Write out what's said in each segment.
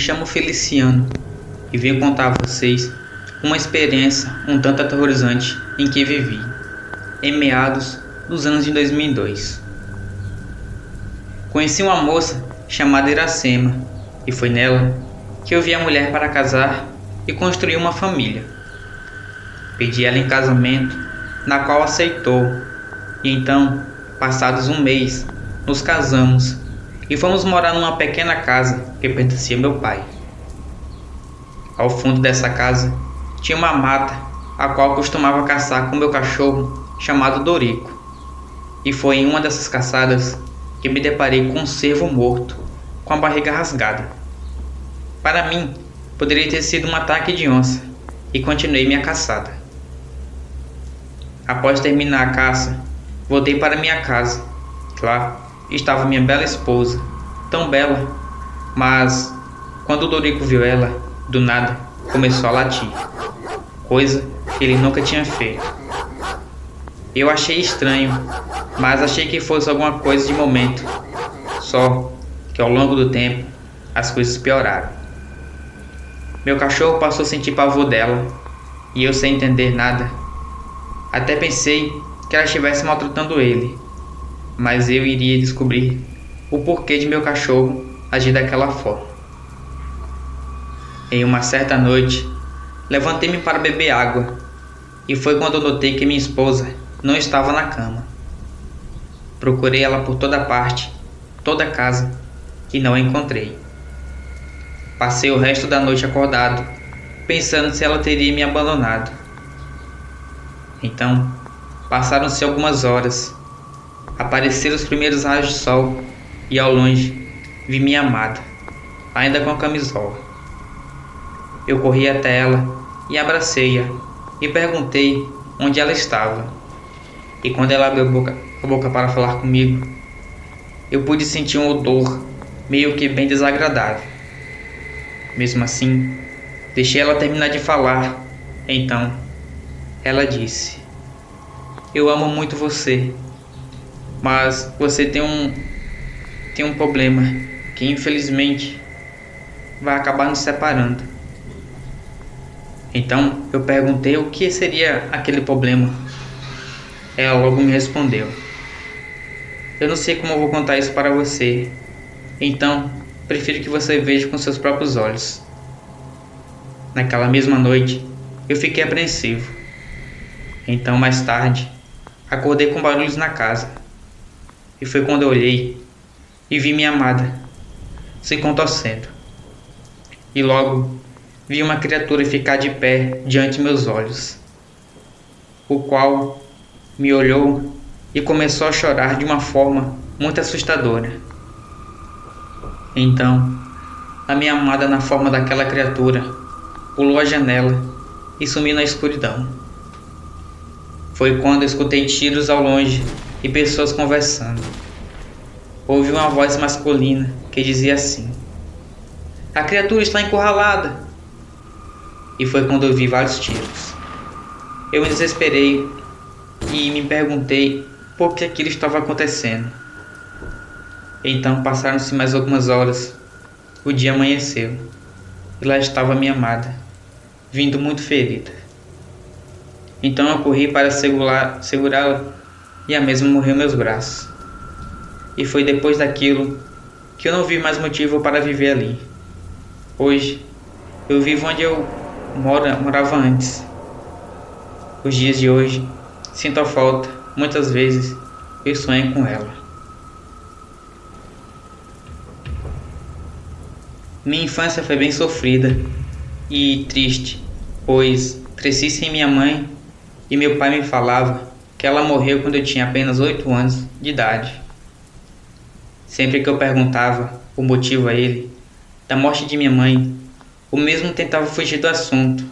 chamo Feliciano e venho contar a vocês uma experiência um tanto aterrorizante em que vivi, em meados dos anos de 2002. Conheci uma moça chamada Iracema e foi nela que eu vi a mulher para casar e construir uma família. Pedi ela em casamento, na qual aceitou, e então, passados um mês, nos casamos e fomos morar numa pequena casa que pertencia ao meu pai. Ao fundo dessa casa tinha uma mata, a qual costumava caçar com meu cachorro chamado Dorico, e foi em uma dessas caçadas que me deparei com um cervo morto, com a barriga rasgada. Para mim, poderia ter sido um ataque de onça, e continuei minha caçada. Após terminar a caça, voltei para minha casa. Lá estava minha bela esposa, tão bela, mas quando o Dorico viu ela, do nada começou a latir, coisa que ele nunca tinha feito. Eu achei estranho, mas achei que fosse alguma coisa de momento, só que ao longo do tempo as coisas pioraram. Meu cachorro passou a sentir pavor dela, e eu sem entender nada. Até pensei que ela estivesse maltratando ele, mas eu iria descobrir o porquê de meu cachorro agir daquela forma. Em uma certa noite, levantei-me para beber água, e foi quando eu notei que minha esposa não estava na cama. Procurei ela por toda parte, toda a casa, e não a encontrei. Passei o resto da noite acordado, pensando se ela teria me abandonado. Então, passaram-se algumas horas. Apareceram os primeiros raios de sol e ao longe vi minha amada, ainda com a camisola. Eu corri até ela e abracei-a e perguntei onde ela estava. E quando ela abriu a boca para falar comigo, eu pude sentir um odor meio que bem desagradável. Mesmo assim, deixei ela terminar de falar. Então, ela disse: "Eu amo muito você, mas você tem um problema que infelizmente vai acabar nos separando." Então eu perguntei o que seria aquele problema. Ela logo me respondeu: "Eu não sei como eu vou contar isso para você, então prefiro que você veja com seus próprios olhos." Naquela mesma noite eu fiquei apreensivo. Então mais tarde acordei com barulhos na casa. E foi quando eu olhei e vi minha amada se contorcendo. E logo vi uma criatura ficar de pé diante de meus olhos, o qual me olhou e começou a chorar de uma forma muito assustadora. Então, a minha amada, na forma daquela criatura, pulou a janela e sumiu na escuridão. Foi quando eu escutei tiros ao longe e pessoas conversando. Ouvi uma voz masculina que dizia assim: "A criatura está encurralada." E foi quando eu vi vários tiros. Eu me desesperei e me perguntei por que aquilo estava acontecendo. Então passaram-se mais algumas horas. O dia amanheceu e lá estava minha amada, vindo muito ferida. Então eu corri para segurá-la e a mesma morreu em meus braços. E foi depois daquilo que eu não vi mais motivo para viver ali. Hoje eu vivo onde eu morava antes. Os dias de hoje sinto a falta, muitas vezes eu sonho com ela. Minha infância foi bem sofrida e triste, pois cresci sem minha mãe e meu pai me falava que ela morreu quando eu tinha apenas 8 anos de idade. Sempre que eu perguntava o motivo a ele da morte de minha mãe, o mesmo tentava fugir do assunto,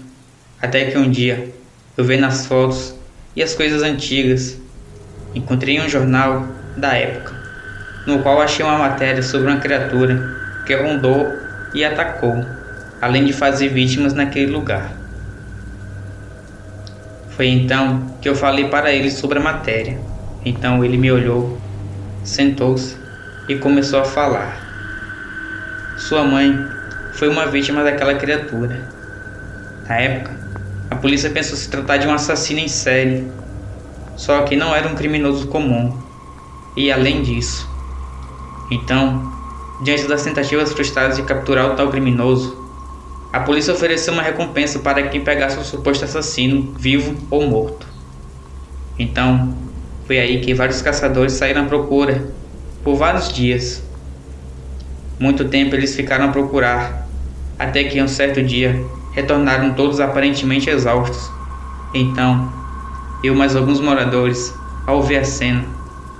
até que um dia eu vi nas fotos e as coisas antigas, encontrei um jornal da época, no qual achei uma matéria sobre uma criatura que rondou e atacou, além de fazer vítimas naquele lugar. Foi então que eu falei para ele sobre a matéria. Então ele me olhou, sentou-se e começou a falar. Sua mãe foi uma vítima daquela criatura. Na época, a polícia pensou se tratar de um assassino em série, só que não era um criminoso comum, e além disso. Então, diante das tentativas frustradas de capturar o tal criminoso, a polícia ofereceu uma recompensa para quem pegasse o suposto assassino, vivo ou morto. Então, foi aí que vários caçadores saíram à procura, por vários dias. Muito tempo eles ficaram a procurar, até que um certo dia retornaram todos aparentemente exaustos. Então, eu e mais alguns moradores, ao ver a cena,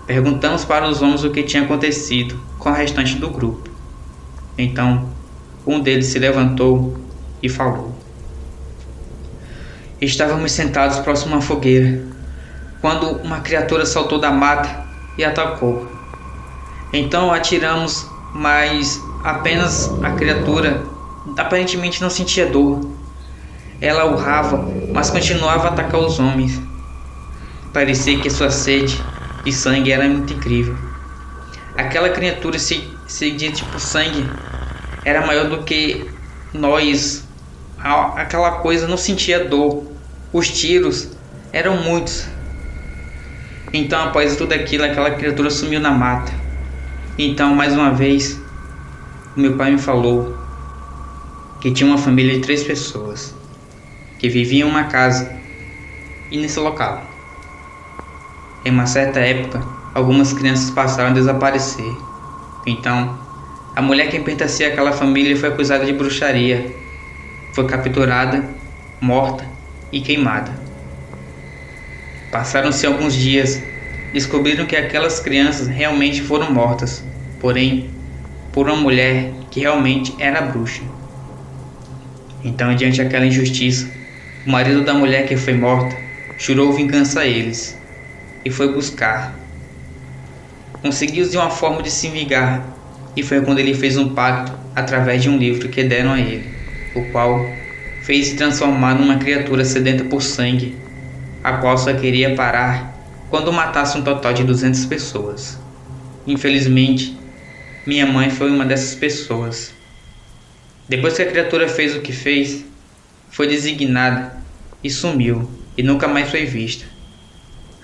perguntamos para os homens o que tinha acontecido com o restante do grupo. Então, um deles se levantou e falou: "Estávamos sentados próximo a uma fogueira, quando uma criatura saltou da mata e atacou. Então atiramos, mas apenas a criatura aparentemente não sentia dor. Ela urrava, mas continuava a atacar os homens. Parecia que sua sede de sangue era muito incrível. Aquela criatura cedia por sangue era maior do que nós. Aquela coisa não sentia dor. Os tiros eram muitos. Então, após tudo aquilo, aquela criatura sumiu na mata. Então, mais uma vez, meu pai me falou que tinha uma família de 3 pessoas que viviam em uma casa e nesse local. Em uma certa época, algumas crianças passaram a desaparecer. Então, a mulher que pertencia àquela família foi acusada de bruxaria. Foi capturada, morta e queimada. Passaram-se alguns dias, descobriram que aquelas crianças realmente foram mortas, porém, por uma mulher que realmente era bruxa. Então, diante daquela injustiça, o marido da mulher que foi morta jurou vingança a eles e foi buscar. Conseguiu de uma forma de se vingar, e foi quando ele fez um pacto através de um livro que deram a ele, o qual fez se transformar numa criatura sedenta por sangue, a qual só queria parar quando matasse um total de 200 pessoas. Infelizmente, minha mãe foi uma dessas pessoas. Depois que a criatura fez o que fez, foi designada e sumiu, e nunca mais foi vista.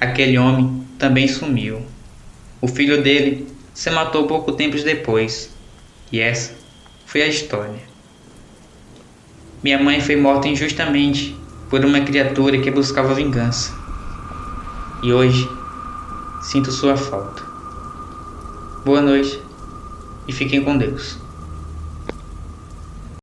Aquele homem também sumiu. O filho dele se matou pouco tempo depois, e essa foi a história. Minha mãe foi morta injustamente por uma criatura que buscava vingança. E hoje sinto sua falta. Boa noite e fiquem com Deus.